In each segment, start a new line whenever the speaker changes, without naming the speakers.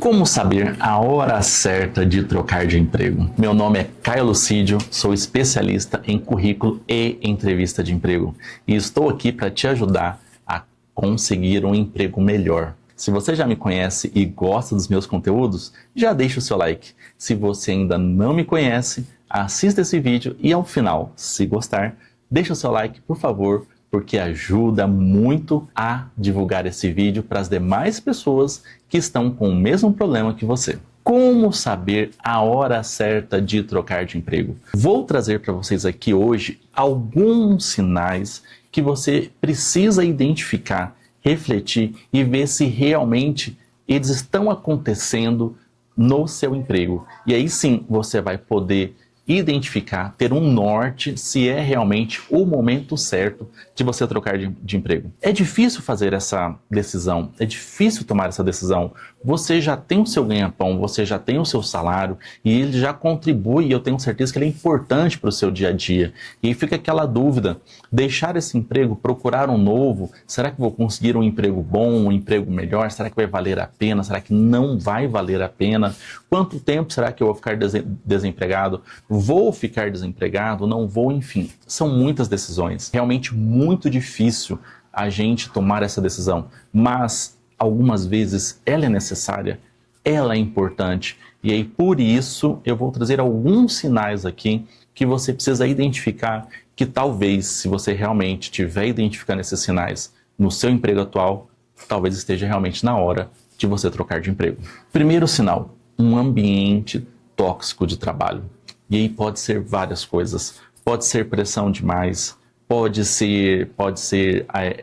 Como saber a hora certa de trocar de emprego? Meu nome é Caio Lucídio, sou especialista em currículo e entrevista de emprego e estou aqui para te ajudar a conseguir um emprego melhor. Se você já me conhece e gosta dos meus conteúdos, já deixa o seu like. Se você ainda não me conhece, assista esse vídeo e ao final, se gostar, deixa o seu like, por favor, porque ajuda muito a divulgar esse vídeo para as demais pessoas que estão com o mesmo problema que você. Como saber a hora certa de trocar de emprego? Vou trazer para vocês aqui hoje alguns sinais que você precisa identificar, refletir e ver se realmente eles estão acontecendo no seu emprego. E aí sim você vai poder identificar, ter um norte se é realmente o momento certo de você trocar de emprego. É difícil fazer essa decisão, é difícil tomar essa decisão. Você já tem o seu ganha-pão, você já tem o seu salário e ele já contribui, e eu tenho certeza que ele é importante para o seu dia a dia. E fica aquela dúvida, deixar esse emprego, procurar um novo, será que vou conseguir um emprego bom, um emprego melhor? Será que vai valer a pena? Será que não vai valer a pena? Quanto tempo será que eu vou ficar desempregado? Vou ficar desempregado? Não vou? Enfim, são muitas decisões. Realmente muito difícil a gente tomar essa decisão, mas algumas vezes ela é necessária, ela é importante. E aí por isso eu vou trazer alguns sinais aqui que você precisa identificar, que talvez, se você realmente estiver identificando esses sinais no seu emprego atual, talvez esteja realmente na hora de você trocar de emprego. Primeiro sinal, um ambiente tóxico de trabalho. E aí pode ser várias coisas. Pode ser pressão demais, pode ser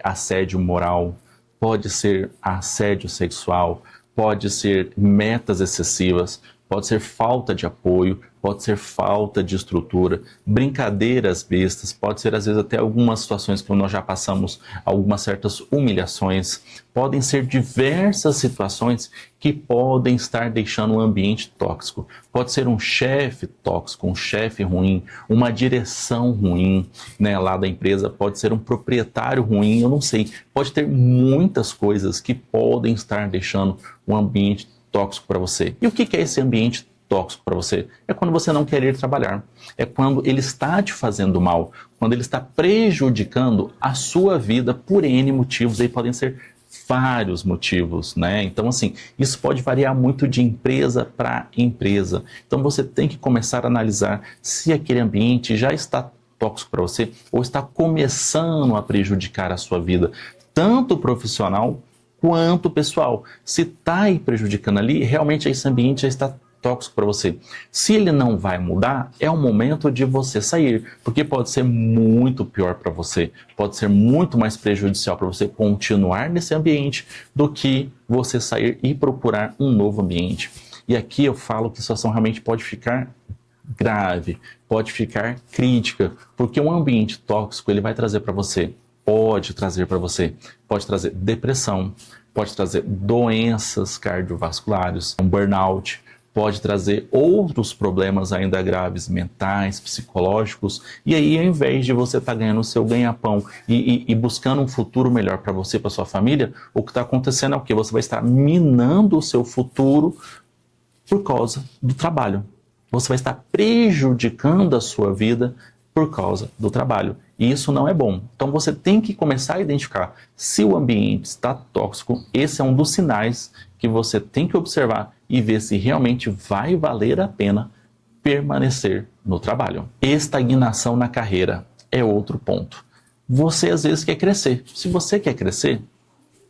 assédio moral, pode ser assédio sexual, pode ser metas excessivas, pode ser falta de apoio, pode ser falta de estrutura, brincadeiras bestas, pode ser às vezes até algumas situações que nós já passamos, algumas certas humilhações, podem ser diversas situações que podem estar deixando um ambiente tóxico. Pode ser um chefe tóxico, um chefe ruim, uma direção ruim, né, lá da empresa, pode ser um proprietário ruim, eu não sei, pode ter muitas coisas que podem estar deixando um ambiente tóxico para você. E o que é esse ambiente tóxico para você? É quando você não quer ir trabalhar. É quando ele está te fazendo mal, quando ele está prejudicando a sua vida por N motivos, aí podem ser vários motivos, né? Então, assim, isso pode variar muito de empresa para empresa. Então, você tem que começar a analisar se aquele ambiente já está tóxico para você ou está começando a prejudicar a sua vida, tanto profissional quanto pessoal. Se está aí prejudicando ali, realmente esse ambiente já está tóxico para você. Se ele não vai mudar, é o momento de você sair, porque pode ser muito pior para você, pode ser muito mais prejudicial para você continuar nesse ambiente do que você sair e procurar um novo ambiente. E aqui eu falo que a situação realmente pode ficar grave, pode ficar crítica, porque um ambiente tóxico ele vai trazer para você, pode trazer depressão, pode trazer doenças cardiovasculares, um burnout, pode trazer outros problemas ainda graves, mentais, psicológicos, e aí ao invés de você estar ganhando o seu ganha-pão e buscando um futuro melhor para você e para sua família, o que está acontecendo é o quê? Você vai estar minando o seu futuro por causa do trabalho. Você vai estar prejudicando a sua vida por causa do trabalho. E isso não é bom. Então você tem que começar a identificar se o ambiente está tóxico. Esse é um dos sinais que você tem que observar e ver se realmente vai valer a pena permanecer no trabalho. Estagnação na carreira é outro ponto. Você às vezes quer crescer. Se você quer crescer,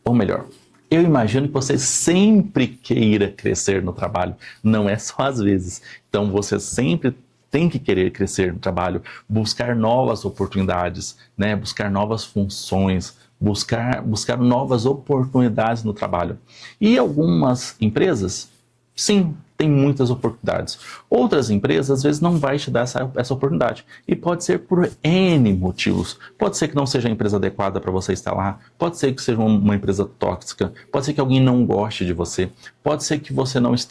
ou melhor, eu imagino que você sempre queira crescer no trabalho, não é só às vezes. Então você sempre tem que querer crescer no trabalho, buscar novas oportunidades, né? Buscar novas funções, buscar novas oportunidades no trabalho. E algumas empresas, sim, tem muitas oportunidades. Outras empresas, às vezes, não vai te dar essa oportunidade. E pode ser por N motivos. Pode ser que não seja a empresa adequada para você estar lá. Pode ser que seja uma empresa tóxica. Pode ser que alguém não goste de você. Pode ser que você não se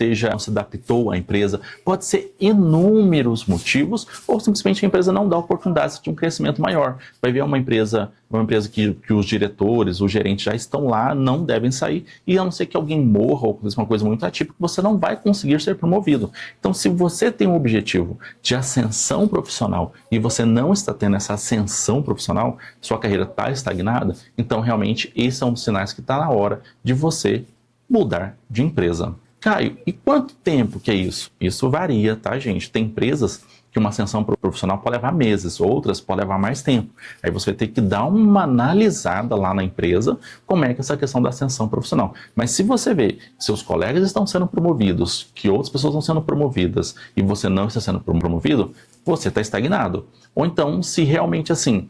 adaptou à empresa. Pode ser inúmeros motivos. Ou simplesmente a empresa não dá oportunidades de um crescimento maior. Vai ver uma empresa uma empresa que os diretores, os gerentes já estão lá, não devem sair, e a não ser que alguém morra ou aconteça uma coisa muito atípica, você não vai conseguir ser promovido. Então, se você tem um objetivo de ascensão profissional e você não está tendo essa ascensão profissional, sua carreira está estagnada, então realmente esse é um dos sinais que está na hora de você mudar de empresa. Caio, e quanto tempo que é isso? Isso varia, tá, gente? Tem empresas que uma ascensão profissional pode levar meses, outras pode levar mais tempo. Aí você vai ter que dar uma analisada lá na empresa como é que é essa questão da ascensão profissional. Mas se você vê que seus colegas estão sendo promovidos, que outras pessoas estão sendo promovidas e você não está sendo promovido, você está estagnado. Ou então, se realmente assim,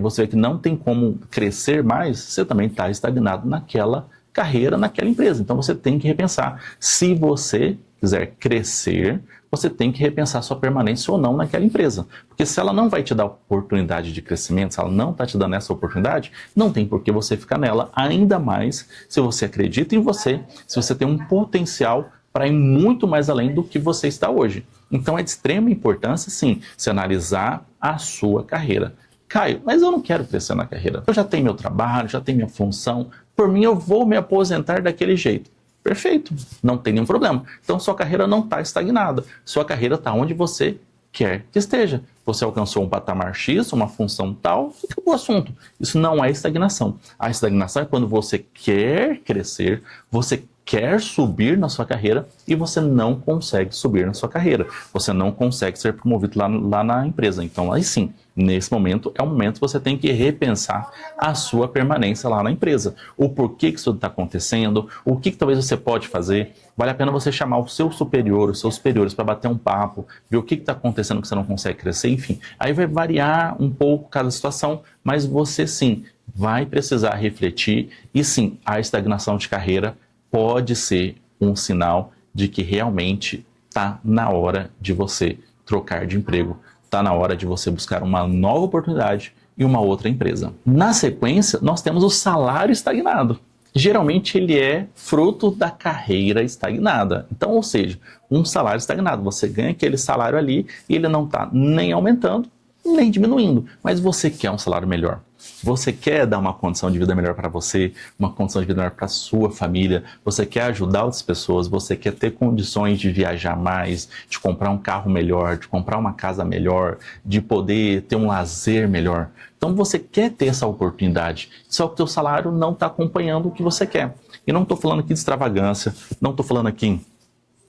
você vê que não tem como crescer mais, você também está estagnado naquela carreira, naquela empresa. Então você tem que repensar. Se você quiser crescer, você tem que repensar sua permanência ou não naquela empresa. Porque se ela não vai te dar oportunidade de crescimento, se ela não está te dando essa oportunidade, não tem por que você ficar nela, ainda mais se você acredita em você, se você tem um potencial para ir muito mais além do que você está hoje. Então é de extrema importância, sim, se analisar a sua carreira. Caio, mas eu não quero crescer na carreira. Eu já tenho meu trabalho, já tenho minha função. Por mim, eu vou me aposentar daquele jeito. Perfeito, não tem nenhum problema. Então, sua carreira não está estagnada. Sua carreira está onde você quer que esteja. Você alcançou um patamar X, uma função tal, e acabou o assunto. Isso não é estagnação. A estagnação é quando você quer crescer, você quer subir na sua carreira e você não consegue subir na sua carreira. Você não consegue ser promovido lá na empresa. Então, aí sim, nesse momento, é o momento que você tem que repensar a sua permanência lá na empresa. O porquê que isso está acontecendo, o que talvez você pode fazer. Vale a pena você chamar o seu superior, os seus superiores para bater um papo, ver o que está acontecendo que você não consegue crescer, enfim. Aí vai variar um pouco cada situação, mas você sim vai precisar refletir e sim, a estagnação de carreira pode ser um sinal de que realmente está na hora de você trocar de emprego, está na hora de você buscar uma nova oportunidade e uma outra empresa. Na sequência, nós temos o salário estagnado. Geralmente ele é fruto da carreira estagnada. Então, ou seja, um salário estagnado. Você ganha aquele salário ali e ele não está nem aumentando, nem diminuindo. Mas você quer um salário melhor. Você quer dar uma condição de vida melhor para você, uma condição de vida melhor para a sua família, você quer ajudar outras pessoas, você quer ter condições de viajar mais, de comprar um carro melhor, de comprar uma casa melhor, de poder ter um lazer melhor. Então você quer ter essa oportunidade, só que o teu salário não está acompanhando o que você quer. E não estou falando aqui de extravagância, não estou falando aqui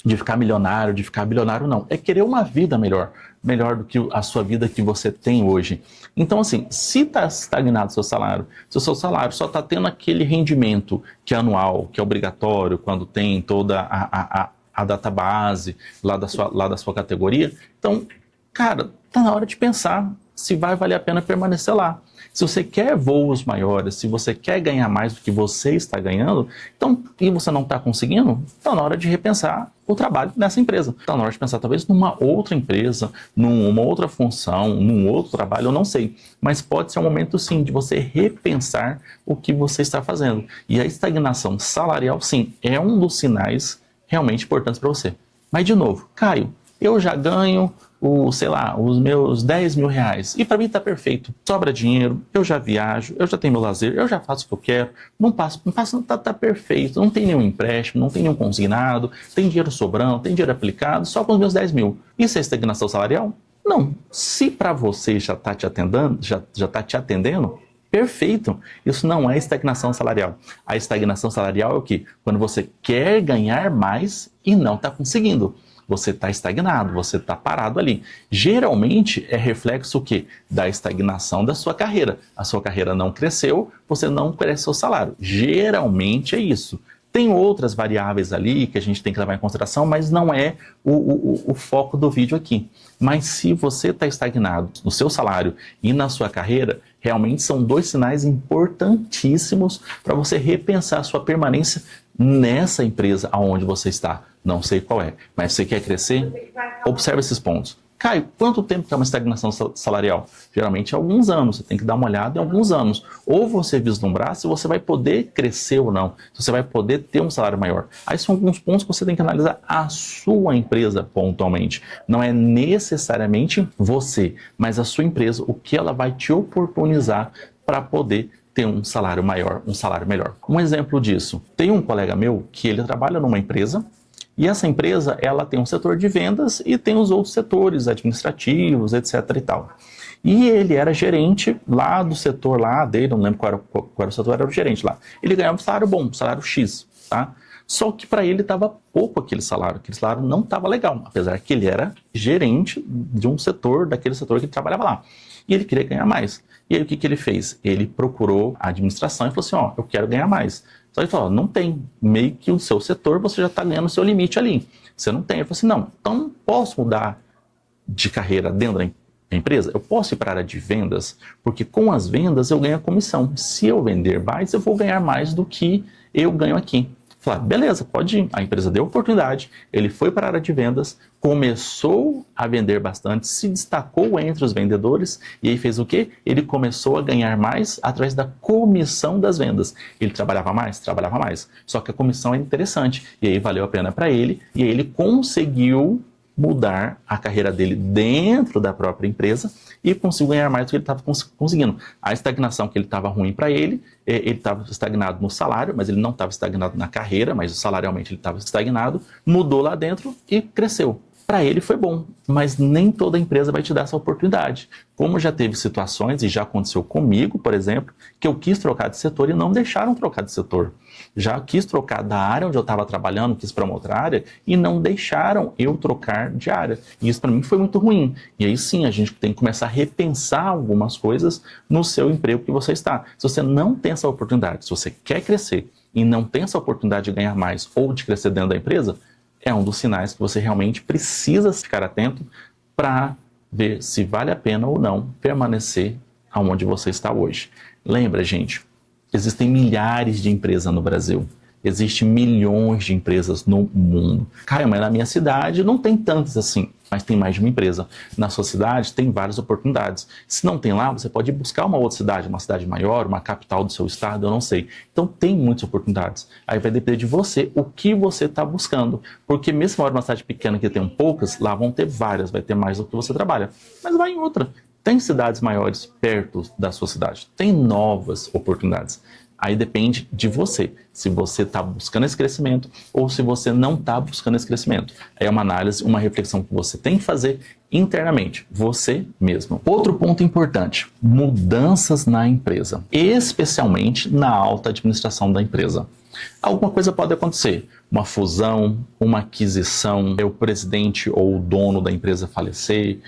de ficar milionário, de ficar bilionário, não. É querer uma vida melhor do que a sua vida que você tem hoje. Então, assim, se está estagnado o seu salário, se o seu salário só está tendo aquele rendimento que é anual, que é obrigatório, quando tem toda a database lá da sua categoria, então, cara, está na hora de pensar se vai valer a pena permanecer lá. Se você quer voos maiores, se você quer ganhar mais do que você está ganhando, então, e você não está conseguindo, está na hora de repensar o trabalho nessa empresa. Está na hora de pensar talvez numa outra empresa, numa outra função, num outro trabalho, eu não sei. Mas pode ser um momento sim de você repensar o que você está fazendo. E a estagnação salarial, sim, é um dos sinais realmente importantes para você. Mas de novo, Caio, eu já ganho os meus 10 mil reais. E para mim está perfeito. Sobra dinheiro, eu já viajo, eu já tenho meu lazer, eu já faço o que eu quero, não passo, tá perfeito. Não tem nenhum empréstimo, não tem nenhum consignado, tem dinheiro sobrando, tem dinheiro aplicado, só com os meus 10 mil. Isso é estagnação salarial? Não. Se para você já está te atendendo, já tá te atendendo, perfeito. Isso não é estagnação salarial. A estagnação salarial é o quê? Quando você quer ganhar mais e não está conseguindo. Você está estagnado, você está parado ali. Geralmente é reflexo o quê? Da estagnação da sua carreira. A sua carreira não cresceu, você não cresce seu salário. Geralmente é isso. Tem outras variáveis ali que a gente tem que levar em consideração, mas não é o foco do vídeo aqui. Mas se você está estagnado no seu salário e na sua carreira, realmente são dois sinais importantíssimos para você repensar a sua permanência nessa empresa aonde você está. Não sei qual é, mas você quer crescer? Observe esses pontos. Caio, quanto tempo que é uma estagnação salarial? Geralmente alguns anos, você tem que dar uma olhada em alguns anos. Ou você vislumbrar se você vai poder crescer ou não, se você vai poder ter um salário maior. Aí são alguns pontos que você tem que analisar a sua empresa pontualmente. Não é necessariamente você, mas a sua empresa, o que ela vai te oportunizar para poder ter um salário maior, um salário melhor. Um exemplo disso, tem um colega meu que ele trabalha numa empresa e essa empresa ela tem um setor de vendas e tem os outros setores administrativos, etc. e tal. E ele era gerente lá do setor lá dele, não lembro qual era o setor, era o gerente lá. Ele ganhava um salário bom, um salário X, tá? Só que para ele estava pouco aquele salário não estava legal, apesar que ele era gerente de um setor, daquele setor que ele trabalhava lá. E ele queria ganhar mais. E aí o que ele fez? Ele procurou a administração e falou assim, ó, eu quero ganhar mais. Só ele falou, não tem, meio que o seu setor você já está ganhando o seu limite ali. Você não tem. Ele falou assim, não, então não posso mudar de carreira dentro da empresa? Eu posso ir para a área de vendas? Porque com as vendas eu ganho a comissão. Se eu vender mais, eu vou ganhar mais do que eu ganho aqui. Falar, beleza, pode ir. A empresa deu oportunidade, ele foi para a área de vendas, começou a vender bastante, se destacou entre os vendedores e aí fez o quê? Ele começou a ganhar mais através da comissão das vendas. Ele trabalhava mais? Trabalhava mais. Só que a comissão é interessante e aí valeu a pena para ele e aí ele conseguiu mudar a carreira dele dentro da própria empresa e conseguiu ganhar mais do que ele estava conseguindo. A estagnação que ele estava ruim para ele estava estagnado no salário, mas ele não estava estagnado na carreira, mas salarialmente ele estava estagnado, mudou lá dentro e cresceu. Para ele foi bom, mas nem toda empresa vai te dar essa oportunidade. Como já teve situações, e já aconteceu comigo, por exemplo, que eu quis trocar de setor e não deixaram trocar de setor. Já quis trocar da área onde eu estava trabalhando, quis para uma outra área, e não deixaram eu trocar de área. E isso para mim foi muito ruim. E aí sim, a gente tem que começar a repensar algumas coisas no seu emprego que você está. Se você não tem essa oportunidade, se você quer crescer e não tem essa oportunidade de ganhar mais ou de crescer dentro da empresa, é um dos sinais que você realmente precisa ficar atento para ver se vale a pena ou não permanecer onde você está hoje. Lembra, gente, existem milhares de empresas no Brasil. Existem milhões de empresas no mundo. Caio, mas na minha cidade não tem tantas assim, mas tem mais de uma empresa. Na sua cidade tem várias oportunidades. Se não tem lá, você pode ir buscar uma outra cidade, uma cidade maior, uma capital do seu estado, eu não sei. Então tem muitas oportunidades. Aí vai depender de você, o que você está buscando. Porque mesmo se uma cidade pequena que tem poucas, lá vão ter várias, vai ter mais do que você trabalha. Mas vai em outra. Tem cidades maiores perto da sua cidade. Tem novas oportunidades. Aí depende de você, se você está buscando esse crescimento ou se você não está buscando esse crescimento. É uma análise, uma reflexão que você tem que fazer internamente, você mesmo. Outro ponto importante, mudanças na empresa, especialmente na alta administração da empresa. Alguma coisa pode acontecer, uma fusão, uma aquisição, o presidente ou o dono da empresa falecer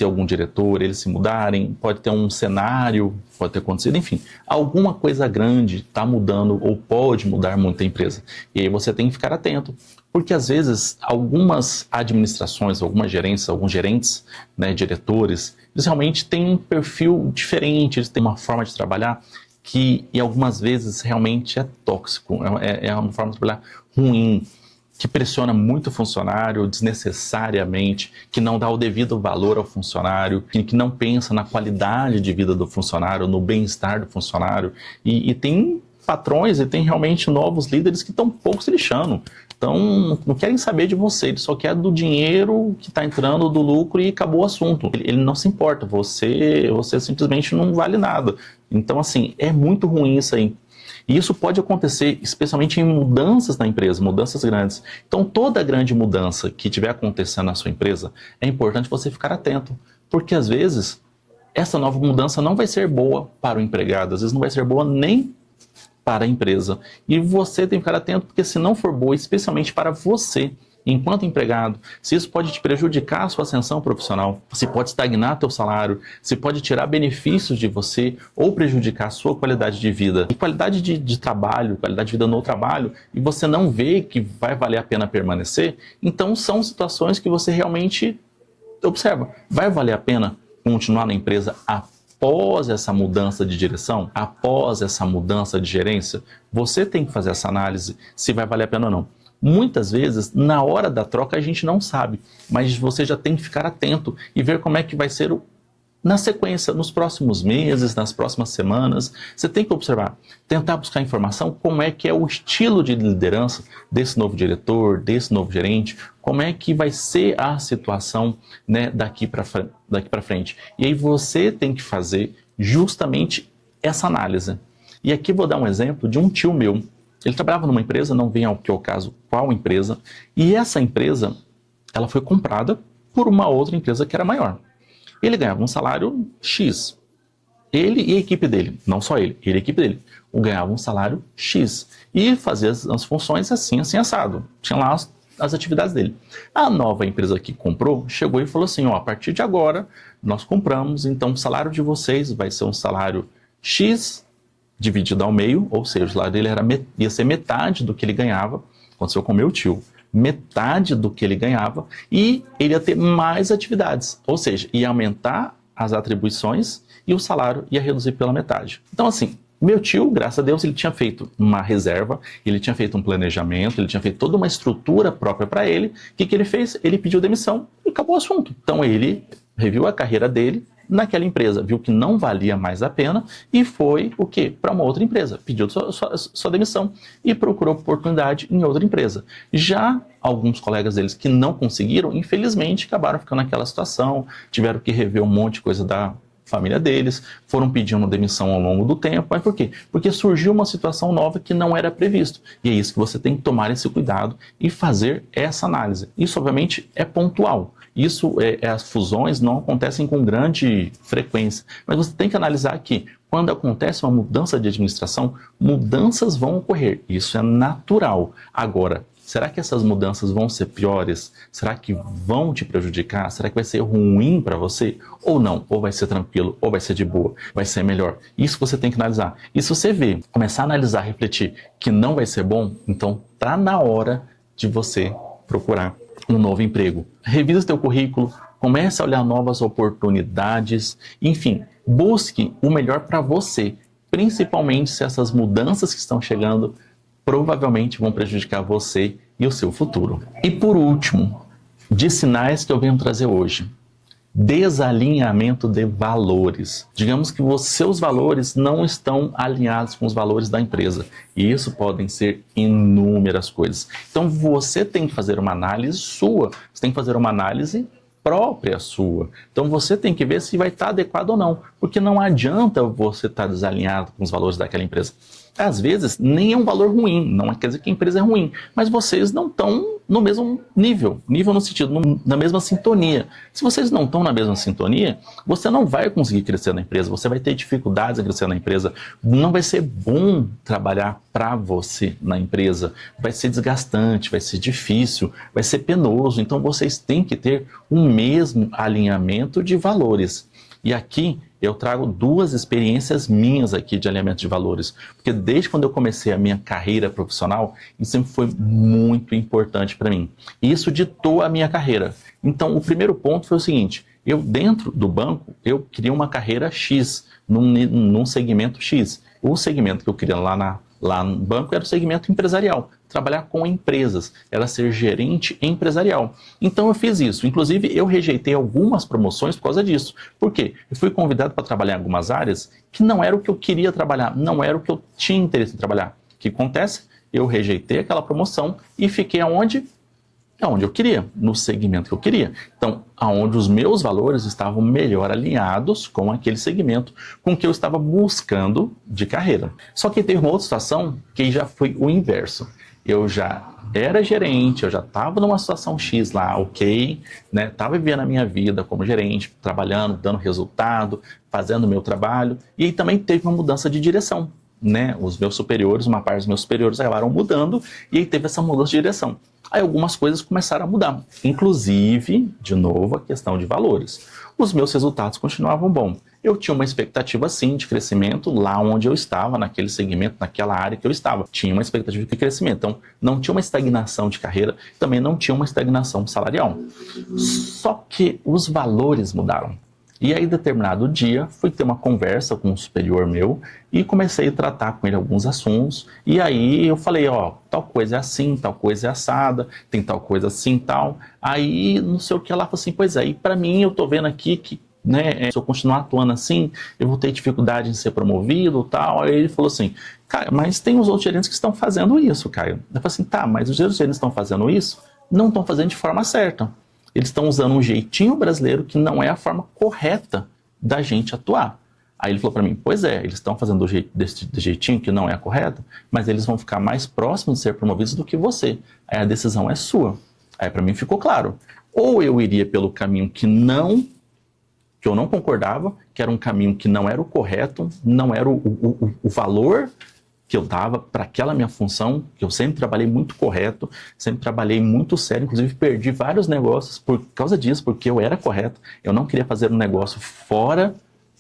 algum diretor, eles se mudarem, pode ter um cenário, pode ter acontecido, enfim, alguma coisa grande está mudando ou pode mudar muito a empresa. E aí você tem que ficar atento, porque às vezes algumas administrações, algumas gerências, alguns gerentes, né, diretores, eles realmente têm um perfil diferente, eles têm uma forma de trabalhar que e algumas vezes realmente é tóxico, é uma forma de trabalhar ruim, que pressiona muito o funcionário desnecessariamente, que não dá o devido valor ao funcionário, que não pensa na qualidade de vida do funcionário, no bem-estar do funcionário. E tem patrões e tem realmente novos líderes que estão pouco se lixando. Então, não querem saber de você, ele só quer do dinheiro que está entrando, do lucro e acabou o assunto. Ele não se importa, você simplesmente não vale nada. Então, assim, é muito ruim isso aí. E isso pode acontecer especialmente em mudanças na empresa, mudanças grandes. Então, toda grande mudança que estiver acontecendo na sua empresa, é importante você ficar atento. Porque, às vezes, essa nova mudança não vai ser boa para o empregado, às vezes não vai ser boa nem para a empresa. E você tem que ficar atento, porque se não for boa, especialmente para você, enquanto empregado, se isso pode te prejudicar a sua ascensão profissional, se pode estagnar teu salário, se pode tirar benefícios de você ou prejudicar a sua qualidade de vida e qualidade de trabalho, qualidade de vida no trabalho, e você não vê que vai valer a pena permanecer, então são situações que você realmente observa. Vai valer a pena continuar na empresa após essa mudança de direção, após essa mudança de gerência? Você tem que fazer essa análise se vai valer a pena ou não. Muitas vezes, na hora da troca, a gente não sabe, mas você já tem que ficar atento e ver como é que vai ser na sequência, nos próximos meses, nas próximas semanas. Você tem que observar, tentar buscar informação, como é que é o estilo de liderança desse novo diretor, desse novo gerente, como é que vai ser a situação, né, daqui para frente. E aí você tem que fazer justamente essa análise. E aqui vou dar um exemplo de um tio meu. Ele trabalhava numa empresa, não vem ao caso qual empresa, e essa empresa, ela foi comprada por uma outra empresa que era maior. Ele ganhava um salário X. Ele e a equipe dele, não só ele e a equipe dele, ganhavam um salário X. E fazia as funções assim, assado. Tinha lá as atividades dele. A nova empresa que comprou chegou e falou assim, ó, a partir de agora nós compramos, então o salário de vocês vai ser um salário X dividido ao meio, ou seja, o salário dele ia ser metade do que ele ganhava, aconteceu com meu tio, metade do que ele ganhava, e ele ia ter mais atividades, ou seja, ia aumentar as atribuições e o salário ia reduzir pela metade. Então assim, meu tio, graças a Deus, ele tinha feito uma reserva, ele tinha feito um planejamento, ele tinha feito toda uma estrutura própria para ele. O que ele fez? Ele pediu demissão e acabou o assunto. Então ele reviu a carreira dele naquela empresa, viu que não valia mais a pena e foi o quê? Para uma outra empresa. Pediu sua demissão e procurou oportunidade em outra empresa. Já alguns colegas deles que não conseguiram, infelizmente, acabaram ficando naquela situação, tiveram que rever um monte de coisa da família deles, foram pedindo demissão ao longo do tempo. Mas por quê? Porque surgiu uma situação nova que não era previsto. E é isso que você tem que tomar esse cuidado e fazer essa análise. Isso, obviamente, é pontual. Isso, as fusões não acontecem com grande frequência. Mas você tem que analisar que, quando acontece uma mudança de administração, mudanças vão ocorrer. Isso é natural. Agora, será que essas mudanças vão ser piores? Será que vão te prejudicar? Será que vai ser ruim para você? Ou não? Ou vai ser tranquilo? Ou vai ser de boa? Vai ser melhor? Isso você tem que analisar. E se você ver, começar a analisar, refletir que não vai ser bom, então tá na hora de você procurar um novo emprego. Revisa seu currículo, comece a olhar novas oportunidades, enfim, busque o melhor para você, principalmente se essas mudanças que estão chegando provavelmente vão prejudicar você e o seu futuro. E por último, de sinais que eu venho trazer hoje, desalinhamento de valores. Digamos que os seus valores não estão alinhados com os valores da empresa. E isso podem ser inúmeras coisas. Então você tem que fazer uma análise sua, você tem que fazer uma análise própria sua. Então você tem que ver se vai estar adequado ou não, porque não adianta você estar desalinhado com os valores daquela empresa. Às vezes nem é um valor ruim, não quer dizer que a empresa é ruim, mas vocês não estão no mesmo nível no sentido, na mesma sintonia. Se vocês não estão na mesma sintonia, você não vai conseguir crescer na empresa, você vai ter dificuldades em crescer na empresa, não vai ser bom trabalhar para você na empresa, vai ser desgastante, vai ser difícil, vai ser penoso, então vocês têm que ter o mesmo alinhamento de valores. E aqui eu trago duas experiências minhas aqui de alinhamento de valores, porque desde quando eu comecei a minha carreira profissional, isso sempre foi muito importante para mim. E isso ditou a minha carreira. Então, o primeiro ponto foi o seguinte, eu dentro do banco, eu queria uma carreira X, num segmento X. O segmento que eu queria lá no banco era o segmento empresarial, trabalhar com empresas, era ser gerente empresarial. Então eu fiz isso, inclusive eu rejeitei algumas promoções por causa disso. Por quê? Eu fui convidado para trabalhar em algumas áreas que não era o que eu queria trabalhar, não era o que eu tinha interesse em trabalhar. O que acontece? Eu rejeitei aquela promoção e fiquei aonde eu queria, no segmento que eu queria. Então, aonde os meus valores estavam melhor alinhados com aquele segmento, com o que eu estava buscando de carreira. Só que teve uma outra situação que já foi o inverso. Eu já era gerente, eu já estava numa situação X lá, ok, né? Estava vivendo a minha vida como gerente, trabalhando, dando resultado, fazendo o meu trabalho, e aí também teve uma mudança de direção, né? Os meus superiores, uma parte dos meus superiores acabaram mudando, e aí teve essa mudança de direção. Aí algumas coisas começaram a mudar, inclusive, de novo, a questão de valores. Os meus resultados continuavam bons. Eu tinha uma expectativa, sim, de crescimento lá onde eu estava, naquele segmento, naquela área que eu estava. Tinha uma expectativa de crescimento. Então, não tinha uma estagnação de carreira, também não tinha uma estagnação salarial. Só que os valores mudaram. E aí, determinado dia, fui ter uma conversa com um superior meu e comecei a tratar com ele alguns assuntos. E aí eu falei, ó, tal coisa é assim, tal coisa é assada, tem tal coisa assim, tal. Aí, não sei o que, ela falou assim, pois é, e pra mim eu tô vendo aqui que, né, se eu continuar atuando assim, eu vou ter dificuldade em ser promovido, tal. Aí ele falou assim, Caio, mas tem os outros gerentes que estão fazendo isso, Caio. Eu falei assim, tá, mas os outros gerentes que estão fazendo isso, não estão fazendo de forma certa. Eles estão usando um jeitinho brasileiro que não é a forma correta da gente atuar. Aí ele falou para mim, pois é, eles estão fazendo desse jeitinho que não é correto, mas eles vão ficar mais próximos de ser promovidos do que você. Aí a decisão é sua. Aí para mim ficou claro. Ou eu iria pelo caminho que eu não concordava, que era um caminho que não era o correto, não era o valor que eu dava para aquela minha função, que eu sempre trabalhei muito correto, sempre trabalhei muito sério, inclusive perdi vários negócios por causa disso, porque eu era correto. Eu não queria fazer um negócio fora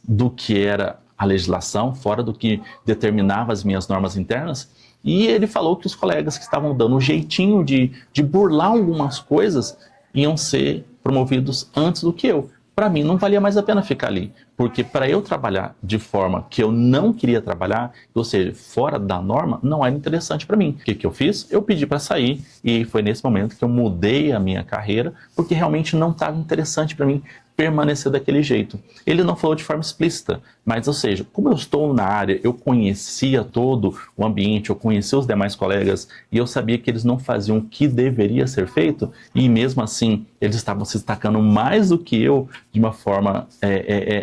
do que era a legislação, fora do que determinava as minhas normas internas. E ele falou que os colegas que estavam dando um jeitinho de burlar algumas coisas iam ser promovidos antes do que eu. Para mim não valia mais a pena ficar ali, porque para eu trabalhar de forma que eu não queria trabalhar, ou seja, fora da norma, não era interessante para mim. O que eu fiz? Eu pedi para sair e foi nesse momento que eu mudei a minha carreira, porque realmente não estava interessante para mim permanecer daquele jeito. Ele não falou de forma explícita, mas, ou seja, como eu estou na área, eu conhecia todo o ambiente, eu conhecia os demais colegas e eu sabia que eles não faziam o que deveria ser feito e mesmo assim eles estavam se destacando mais do que eu de uma forma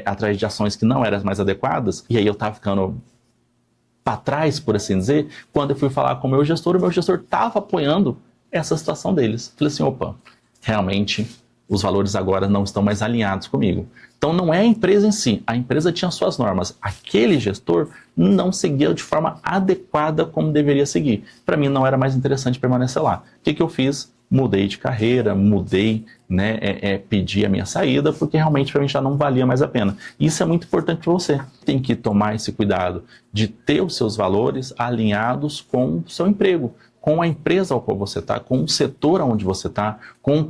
atrás de ações que não eram as mais adequadas, e aí eu estava ficando para trás, por assim dizer. Quando eu fui falar com o meu gestor estava apoiando essa situação deles. Falei assim, opa, realmente os valores agora não estão mais alinhados comigo. Então não é a empresa em si, a empresa tinha suas normas. Aquele gestor não seguia de forma adequada como deveria seguir. Para mim não era mais interessante permanecer lá. O que eu fiz? Mudei de carreira, pedi a minha saída, porque realmente para mim já não valia mais a pena. Isso é muito importante para você. Tem que tomar esse cuidado de ter os seus valores alinhados com o seu emprego, com a empresa ao qual você está, com o setor onde você está, com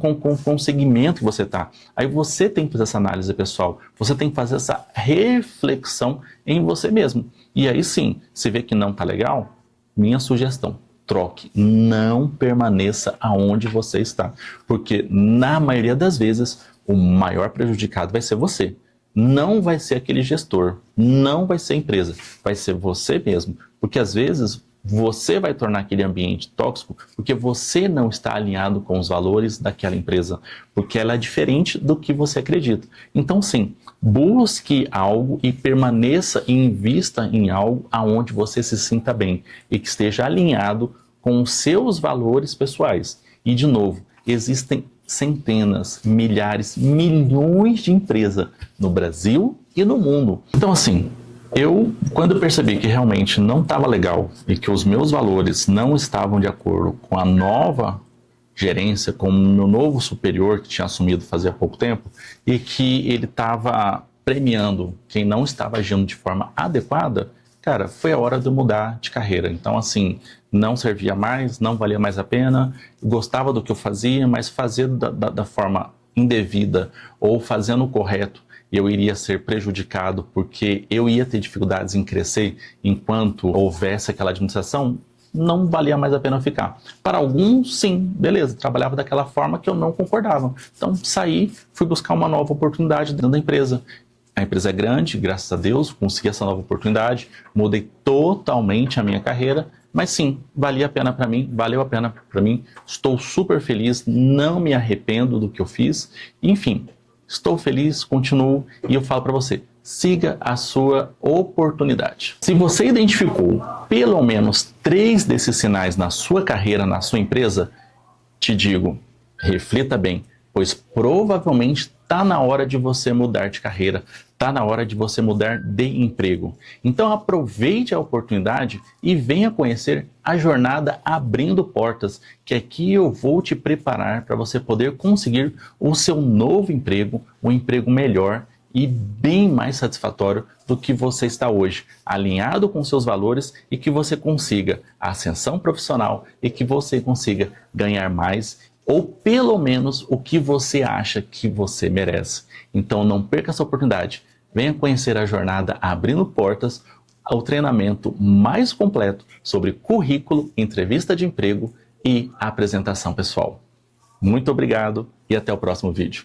o segmento que você está. Aí você tem que fazer essa análise pessoal, você tem que fazer essa reflexão em você mesmo. E aí sim, se vê que não está legal, minha sugestão, troque, não permaneça aonde você está, porque na maioria das vezes o maior prejudicado vai ser você. Não vai ser aquele gestor, não vai ser a empresa, vai ser você mesmo, porque às vezes você vai tornar aquele ambiente tóxico porque você não está alinhado com os valores daquela empresa, porque ela é diferente do que você acredita. Então sim, busque algo e permaneça e invista em algo aonde você se sinta bem e que esteja alinhado com os seus valores pessoais. E de novo, existem centenas, milhares, milhões de empresas no Brasil e no mundo. Então assim, quando eu percebi que realmente não estava legal e que os meus valores não estavam de acordo com a nova gerência, com o meu novo superior que tinha assumido fazia pouco tempo e que ele estava premiando quem não estava agindo de forma adequada, cara, foi a hora de eu mudar de carreira. Então, assim, não servia mais, não valia mais a pena, gostava do que eu fazia, mas fazer da forma indevida ou fazendo o correto, eu iria ser prejudicado porque eu ia ter dificuldades em crescer enquanto houvesse aquela administração, não valia mais a pena ficar. Para alguns, sim, beleza, trabalhava daquela forma que eu não concordava. Então saí, fui buscar uma nova oportunidade dentro da empresa. A empresa é grande, graças a Deus, consegui essa nova oportunidade, mudei totalmente a minha carreira, mas sim, valia a pena para mim, valeu a pena para mim, estou super feliz, não me arrependo do que eu fiz, enfim, estou feliz, continuo e eu falo para você, siga a sua oportunidade. Se você identificou pelo menos 3 desses sinais na sua carreira, na sua empresa, te digo, reflita bem, pois provavelmente está na hora de você mudar de carreira, está na hora de você mudar de emprego. Então aproveite a oportunidade e venha conhecer a jornada Abrindo Portas, que aqui eu vou te preparar para você poder conseguir o seu novo emprego, um emprego melhor e bem mais satisfatório do que você está hoje, alinhado com seus valores e que você consiga a ascensão profissional e que você consiga ganhar mais ou pelo menos o que você acha que você merece. Então não perca essa oportunidade. Venha conhecer a jornada Abrindo Portas, o treinamento mais completo sobre currículo, entrevista de emprego e apresentação pessoal. Muito obrigado e até o próximo vídeo.